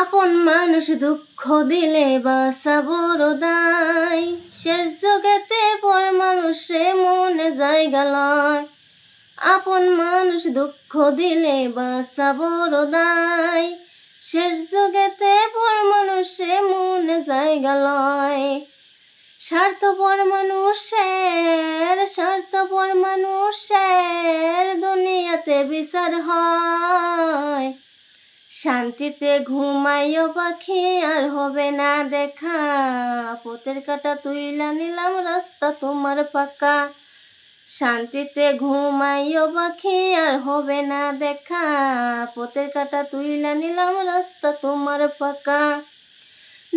আপন মানুষ দুঃখ দিলে বাসা বড় দায়, শেষ জগতে পর মানুষে মনে জায়গা লয়। আপন মানুষ দুঃখ দিলে বাসা বড় দায়, শেষ জগতে পর মানুষে মনে জায়গা লয়। স্বার্থপর মানুষের দুনিয়াতে বিচার হয়। শান্তিতে ঘুমাইও পাখি আর হবে না দেখা, পথের কাঁটা তুইলা নিলাম রাস্তা তোমার ফাঁকা। শান্তিতে ঘুমাইও পাখি আর হবে না দেখা, পথের কাঁটা তুইলা নিলাম রাস্তা তোমার ফাঁকা।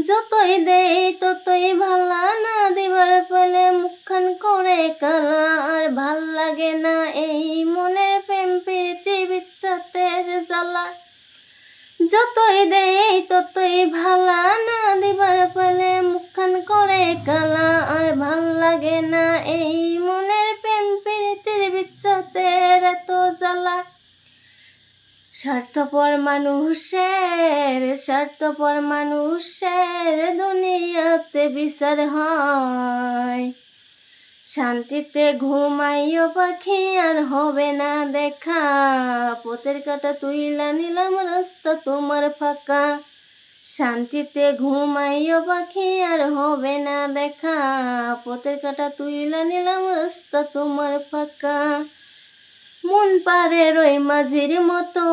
যতই দেই ততই ভালা, না দিবার পেলে মুখখান করে কালা। আর ভাল লাগে না এই মনের প্রেম প্রীতি বিচ্ছাতের জ্বালা। যতই দেই ততই ভালা, না দিবার পেলে মুখখান করে কালা। আর ভাল লাগে না এই মনের প্রেম প্রীতির বিচ্ছাতের এত জ্বালা। স্বার্থপর মানুষের দুনিয়াতে বিচার হয়। শান্তিতে ঘুমাইও পাখি আর হবে না দেখা, পথের কাঁটা তুইলা নিলাম রাস্তা তোমার ফাঁকা। শান্তিতে ঘুমাইও পাখি আর হবে না দেখা, পথের কাঁটা তুইলা নিলাম রাস্তা তোমার ফাঁকা। মন পারে রই মাঝির মতো,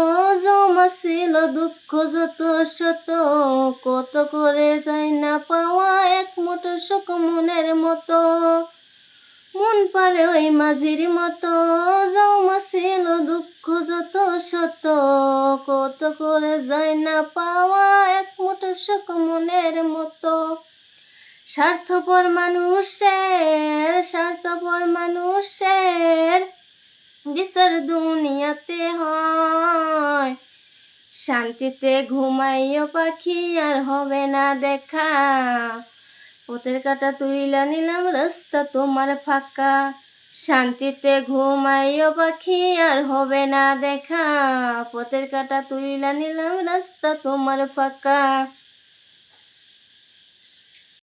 জমা ছিল দুঃখ যত শত। কত করে যায় না পাওয়া এক মুঠো সুখ মনের মতো। মন পারে ওই মাঝির মতো, জমা ছিল দুঃখ যত শত। কত করে যায় না পাওয়া এক মুঠো সুখ মনের মতো। স্বার্থপর মানুষের বিচার দুনিয়াতে হয়। শান্তিতে ঘুমাইও পাখি আর হবে না দেখা, পথের কাঁটা তুইলা নিলাম রাস্তা তোমার ফাঁকা। শান্তিতে ঘুমাইও পাখি আর হবে না দেখা, পথের কাঁটা তুইলা নিলাম রাস্তা তোমার ফাঁকা।